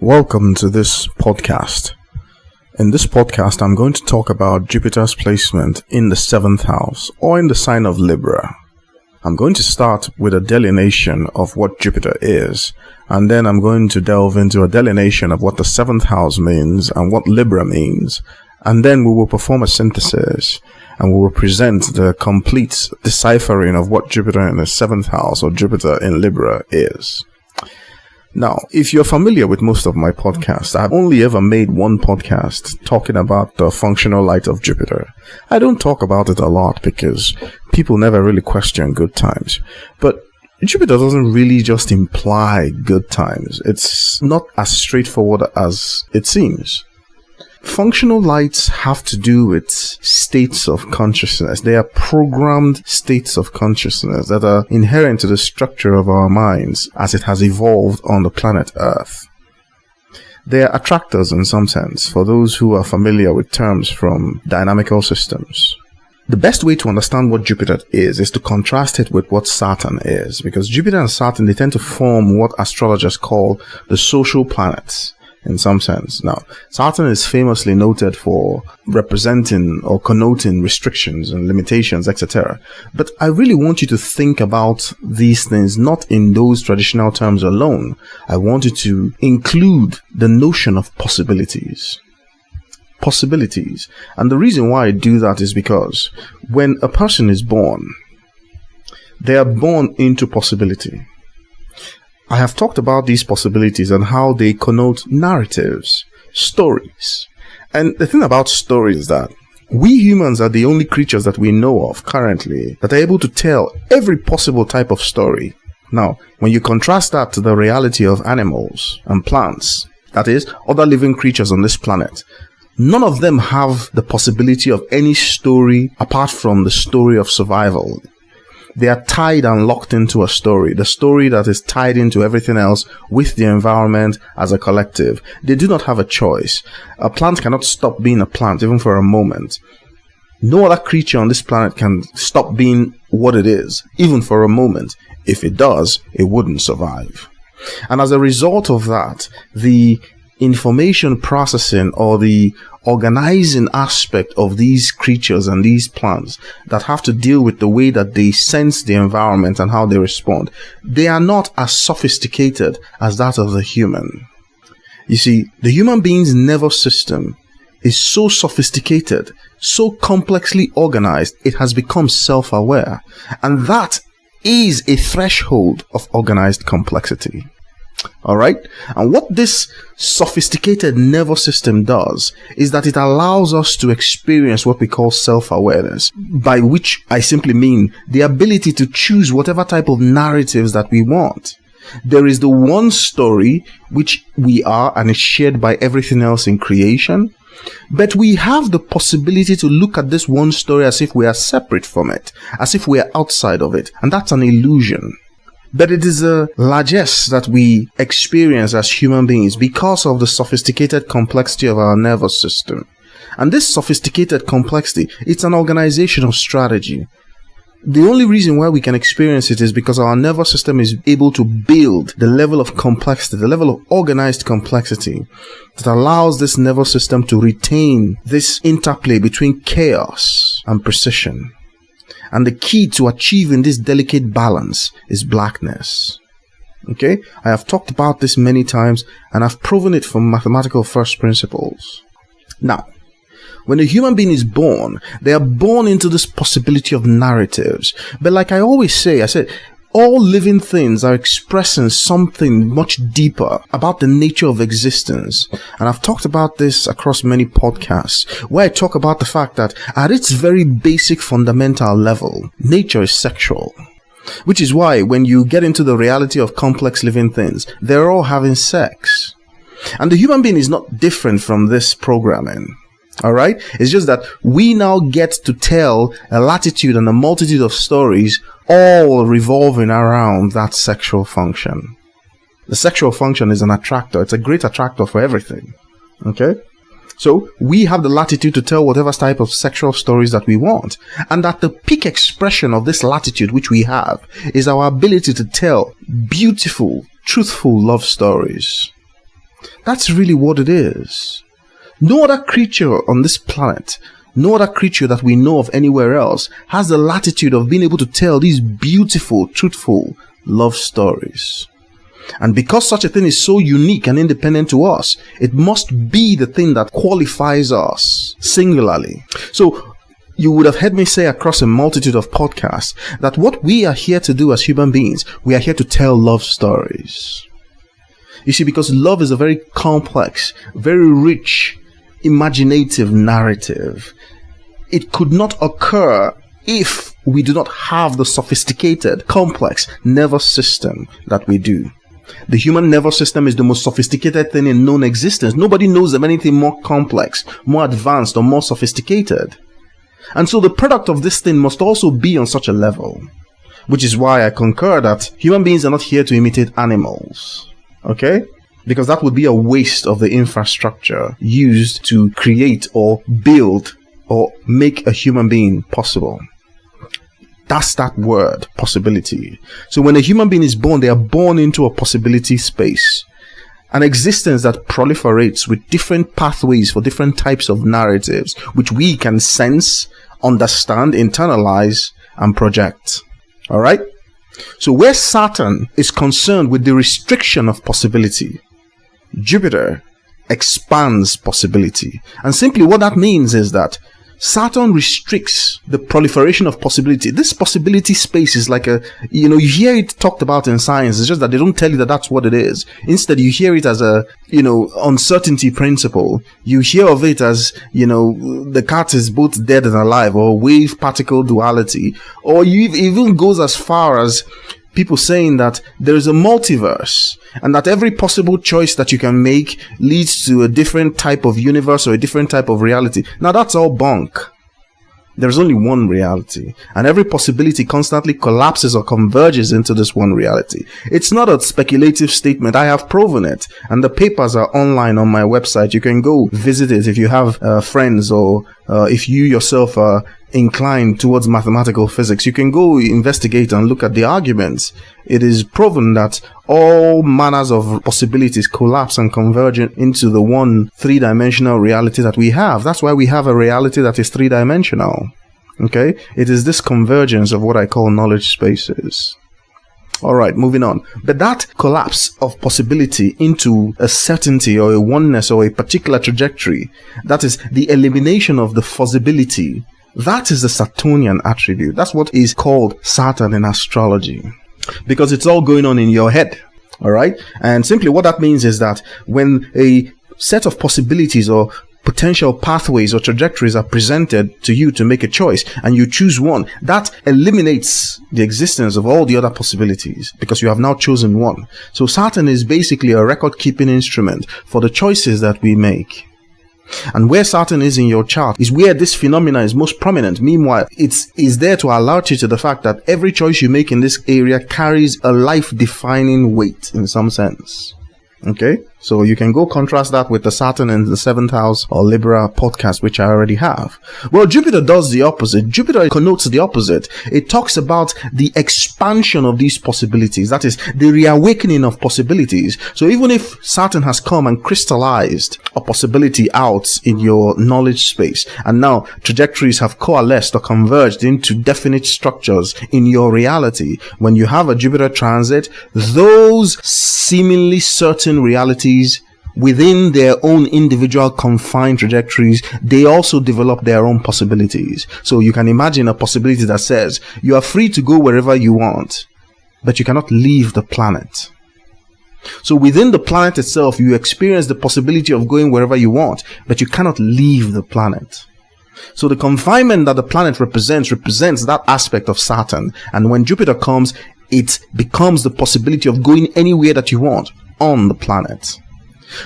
Welcome to this podcast. In this podcast, I'm going to talk about Jupiter's placement in the 7th house or in the sign of Libra. I'm going to start with a delineation of what Jupiter is, and then I'm going to delve into a delineation of what the 7th house means and what Libra means, and then we will perform a synthesis and we will present the complete deciphering of what Jupiter in the 7th house or Jupiter in Libra is. Now, if you're familiar with most of my podcasts, I've only ever made one podcast talking about the functional light of Jupiter. I don't talk about it a lot because people never really question good times. But Jupiter doesn't really just imply good times. It's not as straightforward as it seems. Functional lights have to do with states of consciousness. They are programmed states of consciousness that are inherent to the structure of our minds as it has evolved on the planet Earth. They are attractors in some sense for those who are familiar with terms from dynamical systems. The best way to understand what Jupiter is to contrast it with what Saturn is, because Jupiter and Saturn, they tend to form what astrologers call the social planets. In some sense. Now, Saturn is famously noted for representing or connoting restrictions and limitations, etc. But I really want you to think about these things not in those traditional terms alone. I want you to include the notion of possibilities. Possibilities. And the reason why I do that is because when a person is born, they are born into possibility. I have talked about these possibilities and how they connote narratives, stories. And the thing about stories is that we humans are the only creatures that we know of currently that are able to tell every possible type of story. Now, when you contrast that to the reality of animals and plants, that is, other living creatures on this planet, none of them have the possibility of any story apart from the story of survival. They are tied and locked into a story, the story that is tied into everything else with the environment as a collective. They do not have a choice. A plant cannot stop being a plant even for a moment. No other creature on this planet can stop being what it is, even for a moment. If it does, it wouldn't survive. And as a result of that, the information processing or the organizing aspect of these creatures and these plants that have to deal with the way that they sense the environment and how they respond, they are not as sophisticated as that of the human. You see, the human being's nervous system is so sophisticated, so complexly organized, it has become self-aware. And that is a threshold of organized complexity. Alright? And what this sophisticated nervous system does is that it allows us to experience what we call self-awareness, by which I simply mean the ability to choose whatever type of narratives that we want. There is the one story which we are and is shared by everything else in creation, but we have the possibility to look at this one story as if we are separate from it, as if we are outside of it, and that's an illusion. But it is a largesse that we experience as human beings because of the sophisticated complexity of our nervous system. And this sophisticated complexity, it's an organizational strategy. The only reason why we can experience it is because our nervous system is able to build the level of complexity, the level of organized complexity that allows this nervous system to retain this interplay between chaos and precision. And the key to achieving this delicate balance is blackness. Okay? I have talked about this many times and I've proven it from mathematical first principles. Now, when a human being is born, they are born into this possibility of narratives. But like I always say, all living things are expressing something much deeper about the nature of existence. And I've talked about this across many podcasts, where I talk about the fact that at its very basic fundamental level, nature is sexual. Which is why when you get into the reality of complex living things, they're all having sex. And the human being is not different from this programming. Alright? It's just that we now get to tell a latitude and a multitude of stories all revolving around that sexual function. The sexual function is an attractor. It's a great attractor for everything. Okay? So we have the latitude to tell whatever type of sexual stories that we want. And that the peak expression of this latitude which we have is our ability to tell beautiful, truthful love stories. That's really what it is. No other creature on this planet, no other creature that we know of anywhere else, has the latitude of being able to tell these beautiful, truthful love stories. And because such a thing is so unique and independent to us, it must be the thing that qualifies us singularly. So you would have heard me say across a multitude of podcasts that what we are here to do as human beings, we are here to tell love stories. You see, because love is a very complex, very rich, imaginative narrative. It could not occur if we do not have the sophisticated, complex nervous system that we do. The human nervous system is the most sophisticated thing in known existence. Nobody knows of anything more complex, more advanced, or more sophisticated. And so the product of this thing must also be on such a level. Which is why I concur that human beings are not here to imitate animals. Okay? Because that would be a waste of the infrastructure used to create or build or make a human being possible. That's that word, possibility. So when a human being is born, they are born into a possibility space. An existence that proliferates with different pathways for different types of narratives, which we can sense, understand, internalize, and project. Alright? So where Saturn is concerned with the restriction of possibility, Jupiter expands possibility. And simply what that means is that Saturn restricts the proliferation of possibility. This possibility space is like you hear it talked about in science. It's just that they don't tell you that that's what it is. Instead, you hear it as a, uncertainty principle. You hear of it as, the cat is both dead and alive, or wave particle duality. Or you even goes as far as people saying that there is a multiverse and that every possible choice that you can make leads to a different type of universe or a different type of reality. Now that's all bunk. There's only one reality, and every possibility constantly collapses or converges into this one reality. It's not a speculative statement. I have proven it, and the papers are online on my website. You can go visit it if you have friends, or if you yourself are inclined towards mathematical physics. You can go investigate and look at the arguments. It is proven that all manners of possibilities collapse and converge into the one three-dimensional reality that we have. That's why we have a reality that is three-dimensional. Okay? It is this convergence of what I call knowledge spaces. Alright, moving on. But that collapse of possibility into a certainty or a oneness or a particular trajectory, that is the elimination of the fuzzibility. That is the Saturnian attribute. That's what is called Saturn in astrology. Because it's all going on in your head. Alright? And simply what that means is that when a set of possibilities or potential pathways or trajectories are presented to you to make a choice, and you choose one, that eliminates the existence of all the other possibilities because you have now chosen one. So Saturn is basically a record-keeping instrument for the choices that we make. And where Saturn is in your chart is where this phenomena is most prominent. Meanwhile, it is there to alert you to the fact that every choice you make in this area carries a life-defining weight in some sense. Okay? So you can go contrast that with the Saturn in the 7th house or Libra podcast, which I already have. Well, Jupiter does the opposite. Jupiter connotes the opposite. It talks about the expansion of these possibilities. That is, the reawakening of possibilities. So even if Saturn has come and crystallized a possibility out in your knowledge space, and now trajectories have coalesced or converged into definite structures in your reality, when you have a Jupiter transit, those seemingly certain realities within their own individual confined trajectories, they also develop their own possibilities. So you can imagine a possibility that says you are free to go wherever you want, but you cannot leave the planet. So within the planet itself, you experience the possibility of going wherever you want, but you cannot leave the planet. So the confinement that the planet represents that aspect of Saturn. And when Jupiter comes, it becomes the possibility of going anywhere that you want on the planet.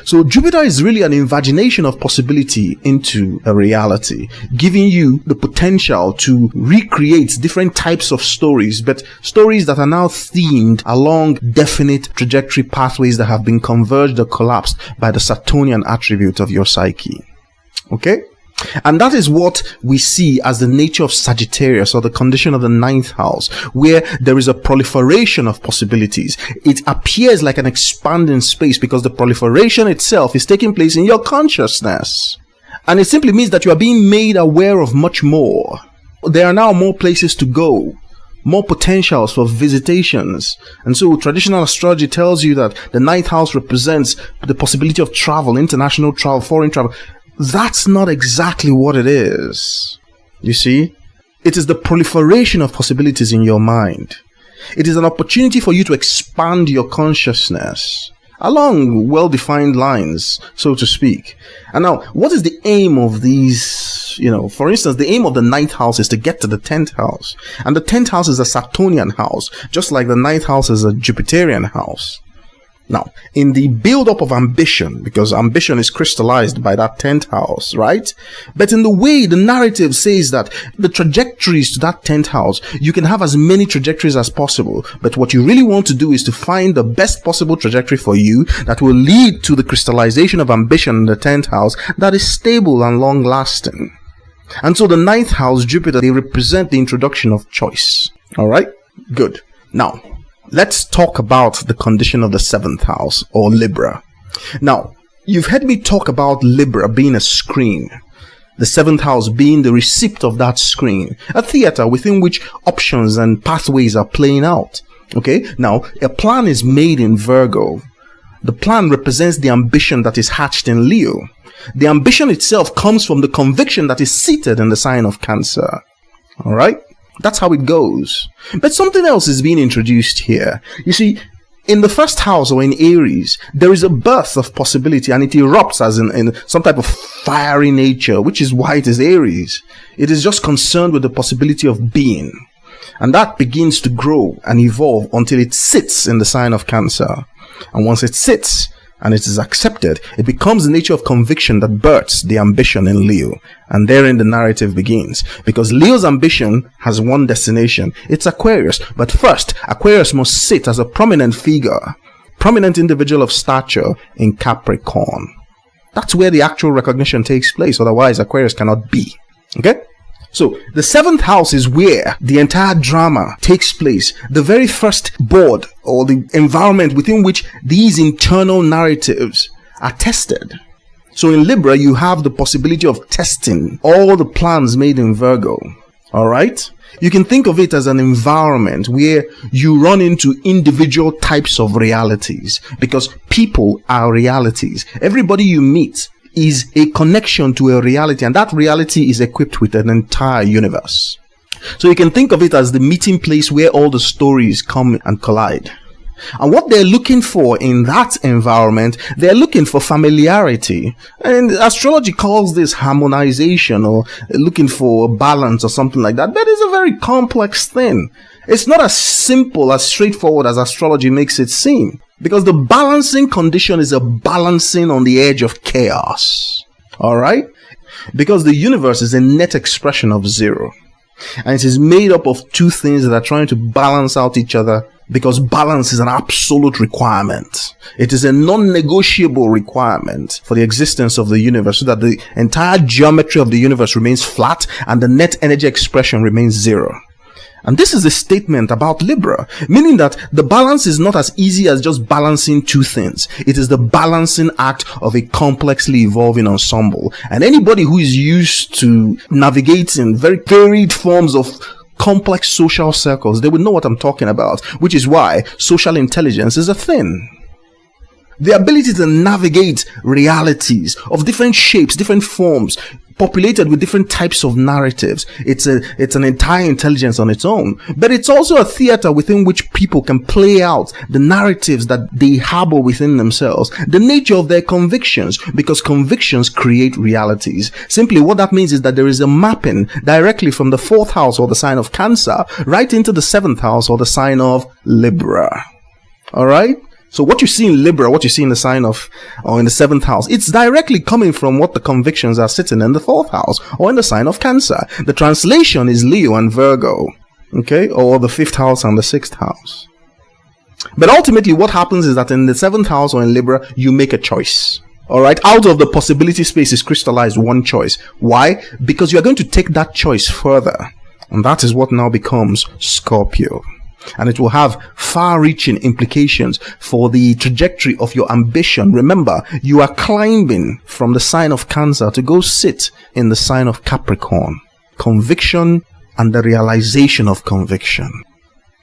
So Jupiter is really an invagination of possibility into a reality, giving you the potential to recreate different types of stories, but stories that are now themed along definite trajectory pathways that have been converged or collapsed by the Saturnian attribute of your psyche. Okay? And that is what we see as the nature of Sagittarius, or the condition of the ninth house, where there is a proliferation of possibilities. It appears like an expanding space because the proliferation itself is taking place in your consciousness. And it simply means that you are being made aware of much more. There are now more places to go, more potentials for visitations. And so traditional astrology tells you that the ninth house represents the possibility of travel, international travel, foreign travel. That's not exactly what it is. You see, it is the proliferation of possibilities in your mind. It is an opportunity for you to expand your consciousness along well-defined lines, so to speak. And now, what is the aim of these? For instance, the aim of the ninth house is to get to the 10th house. And the 10th house is a Saturnian house, just like the ninth house is a Jupiterian house. Now, in the build-up of ambition, because ambition is crystallized by that 10th house, right? But in the way the narrative says that the trajectories to that 10th house, you can have as many trajectories as possible. But what you really want to do is to find the best possible trajectory for you that will lead to the crystallization of ambition in the 10th house that is stable and long-lasting. And so the 9th house, Jupiter, they represent the introduction of choice. All right? Good. Now, let's talk about the condition of the 7th house, or Libra. Now, you've heard me talk about Libra being a screen, the 7th house being the receipt of that screen, a theater within which options and pathways are playing out. Okay, now a plan is made in Virgo. The plan represents the ambition that is hatched in Leo. The ambition itself comes from the conviction that is seated in the sign of Cancer. All right? That's how it goes. But something else is being introduced here. You see, in the first house, or in Aries, there is a birth of possibility, and it erupts as in some type of fiery nature, which is why it is Aries. It is just concerned with the possibility of being. And that begins to grow and evolve until it sits in the sign of Cancer. And once it sits, and it is accepted, it becomes the nature of conviction that births the ambition in Leo. And therein the narrative begins. Because Leo's ambition has one destination. It's Aquarius. But first, Aquarius must sit as a prominent figure, prominent individual of stature in Capricorn. That's where the actual recognition takes place. Otherwise, Aquarius cannot be. Okay? So, the 7th house is where the entire drama takes place. The very first board, or the environment within which these internal narratives are tested. So in Libra, you have the possibility of testing all the plans made in Virgo. Alright? You can think of it as an environment where you run into individual types of realities. Because people are realities. Everybody you meet is a connection to a reality, and that reality is equipped with an entire universe. So you can think of it as the meeting place where all the stories come and collide. And what they're looking for in that environment, they're looking for familiarity. And astrology calls this harmonization, or looking for balance or something like that. But it's a very complex thing. It's not as simple, as straightforward as astrology makes it seem. Because the balancing condition is a balancing on the edge of chaos. Alright? Because the universe is a net expression of zero. And it is made up of two things that are trying to balance out each other, because balance is an absolute requirement. It is a non-negotiable requirement for the existence of the universe, so that the entire geometry of the universe remains flat and the net energy expression remains zero. And this is a statement about Libra, meaning that the balance is not as easy as just balancing two things. It is the balancing act of a complexly evolving ensemble. And anybody who is used to navigating very varied forms of complex social circles, they would know what I'm talking about, which is why social intelligence is a thing. The ability to navigate realities of different shapes, different forms, populated with different types of narratives. It's an entire intelligence on its own. But it's also a theater within which people can play out the narratives that they harbor within themselves, the nature of their convictions, because convictions create realities. Simply what that means is that there is a mapping directly from the 4th house, or the sign of Cancer, right into the 7th house, or the sign of Libra. Alright? So what you see in Libra, what you see in the sign of, or in the 7th house, it's directly coming from what the convictions are sitting in the 4th house, or in the sign of Cancer. The translation is Leo and Virgo, okay, or the 5th house and the 6th house. But ultimately what happens is that in the 7th house, or in Libra, you make a choice. All right, out of the possibility space is crystallized one choice. Why? Because you are going to take that choice further. And that is what now becomes Scorpio. And it will have far-reaching implications for the trajectory of your ambition. Remember, you are climbing from the sign of Cancer to go sit in the sign of Capricorn. Conviction and the realization of conviction.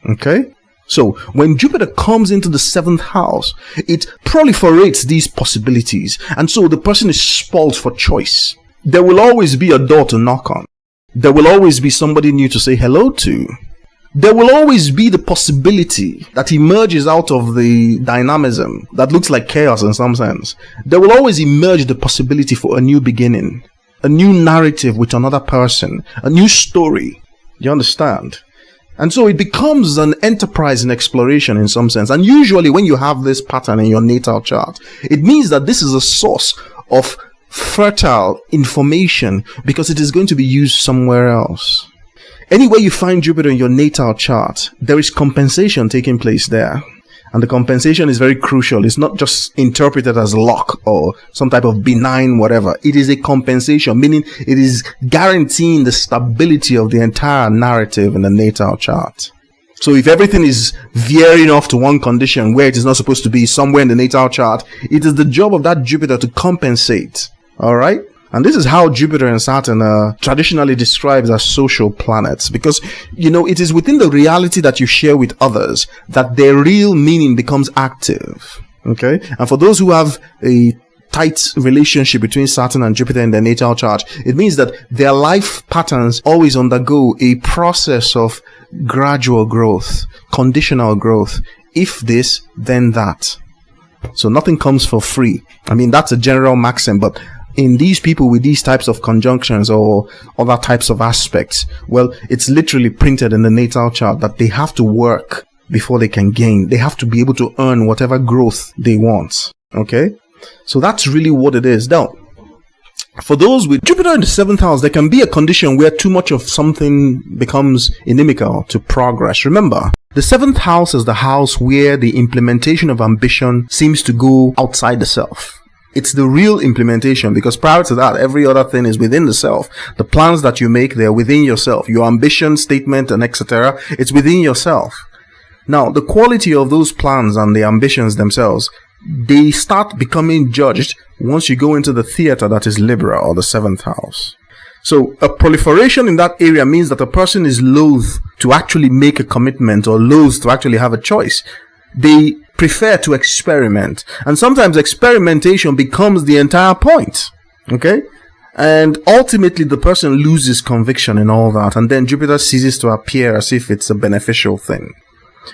Okay? So, when Jupiter comes into the 7th house, it proliferates these possibilities. And so the person is spoiled for choice. There will always be a door to knock on. There will always be somebody new to say hello to. There will always be the possibility that emerges out of the dynamism that looks like chaos in some sense. There will always emerge the possibility for a new beginning, a new narrative with another person, a new story. You understand? And so it becomes an enterprise in exploration in some sense. And usually when you have this pattern in your natal chart, it means that this is a source of fertile information because it is going to be used somewhere else. Anywhere you find Jupiter in your natal chart, there is compensation taking place there. And the compensation is very crucial. It's not just interpreted as luck or some type of benign whatever. It is a compensation, meaning it is guaranteeing the stability of the entire narrative in the natal chart. So if everything is veering off to one condition where it is not supposed to be somewhere in the natal chart, it is the job of that Jupiter to compensate. All right? And this is how Jupiter and Saturn are traditionally described as social planets, because, it is within the reality that you share with others that their real meaning becomes active. Okay? And for those who have a tight relationship between Saturn and Jupiter in their natal chart, it means that their life patterns always undergo a process of gradual growth, conditional growth. If this, then that. So nothing comes for free. I mean, that's a general maxim, but in these people with these types of conjunctions or other types of aspects, well, it's literally printed in the natal chart that they have to work before they can gain. They have to be able to earn whatever growth they want. Okay? So that's really what it is. Now, for those with Jupiter in the 7th house, there can be a condition where too much of something becomes inimical to progress. Remember, the 7th house is the house where the implementation of ambition seems to go outside the self. It's the real implementation, because prior to that, every other thing is within the self. The plans that you make, they're within yourself. Your ambition, statement, and etc., it's within yourself. Now, the quality of those plans and the ambitions themselves, they start becoming judged once you go into the theater that is Libra, or the 7th house. So a proliferation in that area means that a person is loath to actually make a commitment or loath to actually have a choice. They prefer to experiment, and sometimes experimentation becomes the entire point. Okay? And ultimately the person loses conviction in all that, and then Jupiter ceases to appear as if it's a beneficial thing.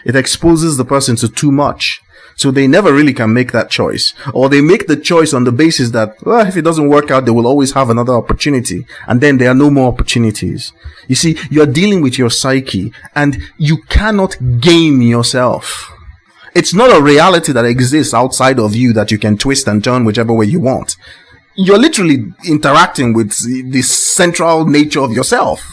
It exposes the person to too much, so they never really can make that choice, or they make the choice on the basis that, well, if it doesn't work out, they will always have another opportunity, and then there are no more opportunities. You see, you're dealing with your psyche, and you cannot game yourself. It's not a reality that exists outside of you that you can twist and turn whichever way you want. You're literally interacting with the central nature of yourself.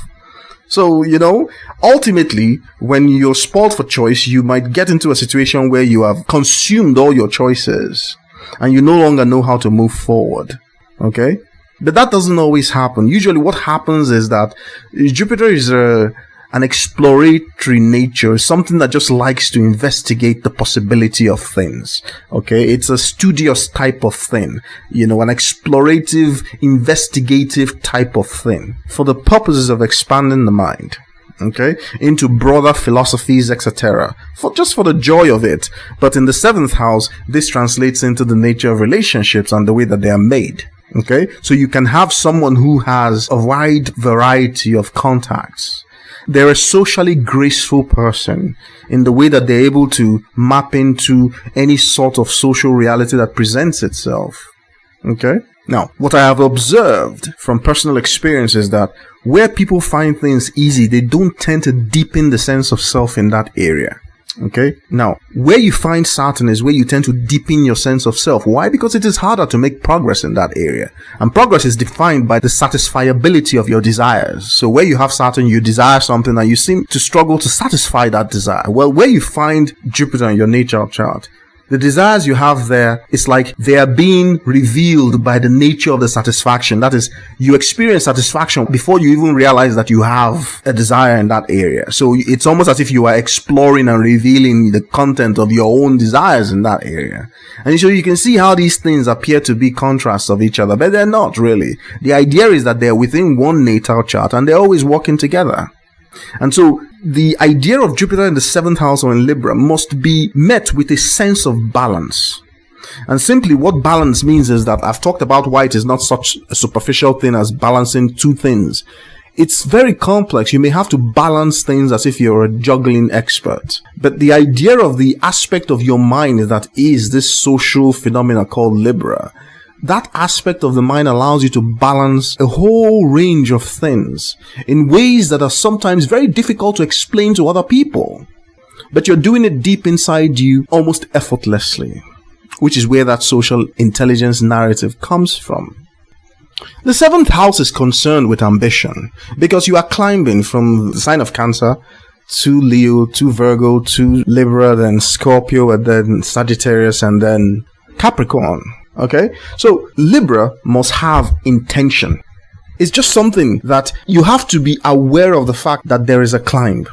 So, ultimately, when you're spoiled for choice, you might get into a situation where you have consumed all your choices and you no longer know how to move forward. Okay? But that doesn't always happen. Usually what happens is that Jupiter is an exploratory nature, something that just likes to investigate the possibility of things. Okay, it's a studious type of thing, an explorative, investigative type of thing for the purposes of expanding the mind, okay, into broader philosophies, etc., for the joy of it. But in the 7th house, this translates into the nature of relationships and the way that they are made. Okay, so you can have someone who has a wide variety of contacts. They're a socially graceful person in the way that they're able to map into any sort of social reality that presents itself. Okay? Now, what I have observed from personal experience is that where people find things easy, they don't tend to deepen the sense of self in that area. Okay? Now, where you find Saturn is where you tend to deepen your sense of self. Why? Because it is harder to make progress in that area. And progress is defined by the satisfiability of your desires. So where you have Saturn, you desire something and you seem to struggle to satisfy that desire. Well, where you find Jupiter in your natal chart, The desires you have there, it's like they are being revealed by the nature of the satisfaction. That is, you experience satisfaction before you even realize that you have a desire in that area. So it's almost as if you are exploring and revealing the content of your own desires in that area. And so you can see how these things appear to be contrasts of each other, but they're not really. The idea is that they're within one natal chart and they're always working together. And so the idea of Jupiter in the 7th house or in Libra must be met with a sense of balance. And simply what balance means is that I've talked about why it is not such a superficial thing as balancing two things. It's very complex. You may have to balance things as if you're a juggling expert. But the idea of the aspect of your mind that is this social phenomena called Libra, that aspect of the mind allows you to balance a whole range of things in ways that are sometimes very difficult to explain to other people. But you're doing it deep inside you almost effortlessly, which is where that social intelligence narrative comes from. The 7th house is concerned with ambition because you are climbing from the sign of Cancer to Leo, to Virgo, to Libra, then Scorpio, and then Sagittarius, and then Capricorn. Okay, so Libra must have intention. It's just something that you have to be aware of the fact that there is a climb.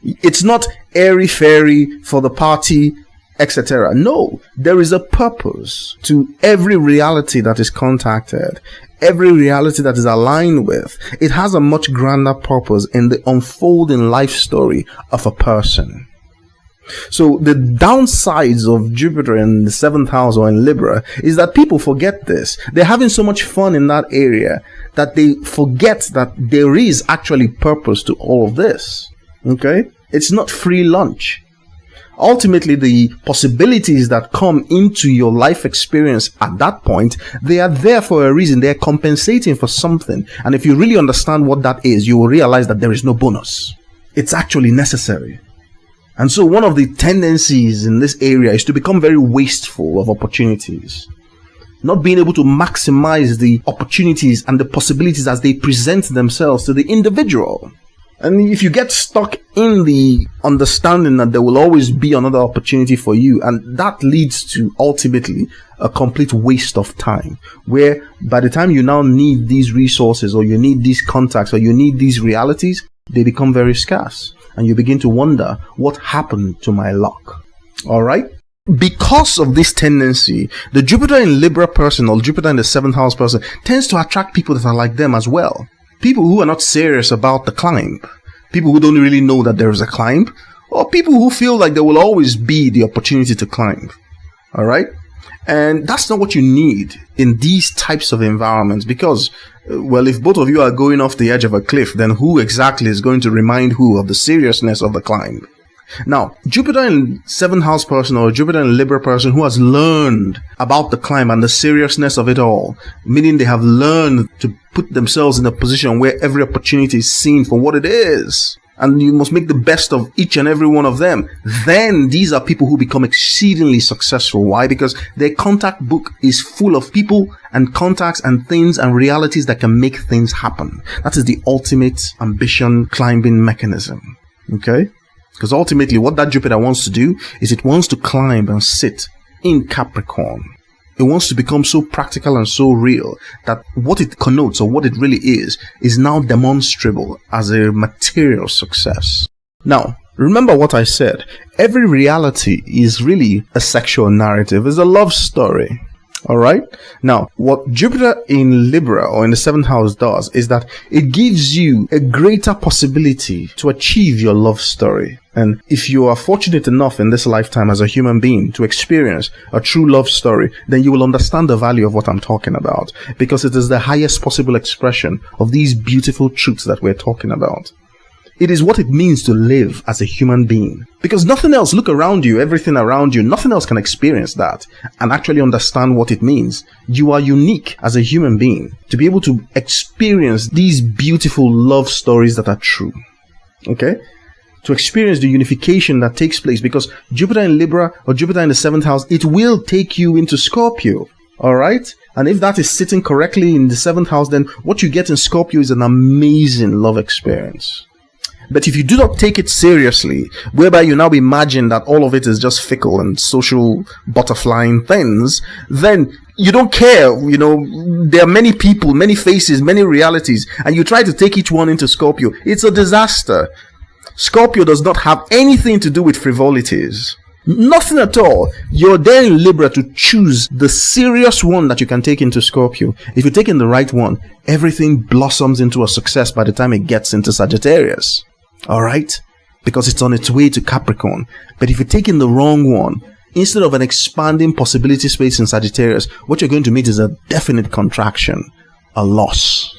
It's not airy-fairy for the party, etc. No, there is a purpose to every reality that is contacted, every reality that is aligned with. It has a much grander purpose in the unfolding life story of a person. So the downsides of Jupiter in the 7th house or in Libra is that people forget this. They're having so much fun in that area that they forget that there is actually purpose to all of this. Okay? It's not free lunch. Ultimately, the possibilities that come into your life experience at that point, they are there for a reason. They're compensating for something. And if you really understand what that is, you will realize that there is no bonus. It's actually necessary. And so one of the tendencies in this area is to become very wasteful of opportunities. Not being able to maximize the opportunities and the possibilities as they present themselves to the individual. And if you get stuck in the understanding that there will always be another opportunity for you, and that leads to ultimately a complete waste of time, where by the time you now need these resources or you need these contacts or you need these realities, they become very scarce. And you begin to wonder, what happened to my luck? Alright? Because of this tendency, the Jupiter in Libra person or Jupiter in the 7th house person tends to attract people that are like them as well. People who are not serious about the climb. People who don't really know that there is a climb. Or people who feel like there will always be the opportunity to climb. Alright? And that's not what you need in these types of environments because, well, if both of you are going off the edge of a cliff, then who exactly is going to remind who of the seriousness of the climb? Now, Jupiter in 7th house person or Jupiter in Libra person who has learned about the climb and the seriousness of it all, meaning they have learned to put themselves in a position where every opportunity is seen for what it is, and you must make the best of each and every one of them, then these are people who become exceedingly successful. Why? Because their contact book is full of people and contacts and things and realities that can make things happen. That is the ultimate ambition climbing mechanism. Okay? Because ultimately what that Jupiter wants to do is it wants to climb and sit in Capricorn. It wants to become so practical and so real that what it connotes or what it really is now demonstrable as a material success. Now, remember what I said. Every reality is really a sexual narrative, is a love story. Alright? Now, what Jupiter in Libra or in the 7th house does is that it gives you a greater possibility to achieve your love story. And if you are fortunate enough in this lifetime as a human being to experience a true love story, then you will understand the value of what I'm talking about, because it is the highest possible expression of these beautiful truths that we're talking about. It is what it means to live as a human being. Because nothing else, look around you, everything around you, nothing else can experience that and actually understand what it means. You are unique as a human being to be able to experience these beautiful love stories that are true. Okay? To experience the unification that takes place, because Jupiter in Libra or Jupiter in the 7th house, it will take you into Scorpio. Alright? And if that is sitting correctly in the 7th house, then what you get in Scorpio is an amazing love experience. But if you do not take it seriously, whereby you now imagine that all of it is just fickle and social butterflying things, then you don't care. There are many people, many faces, many realities, and you try to take each one into Scorpio. It's a disaster. Scorpio does not have anything to do with frivolities. Nothing at all. You're there in Libra to choose the serious one that you can take into Scorpio. If you take in the right one, everything blossoms into a success by the time it gets into Sagittarius. Alright? Because it's on its way to Capricorn. But if you take in the wrong one, instead of an expanding possibility space in Sagittarius, what you're going to meet is a definite contraction, a loss.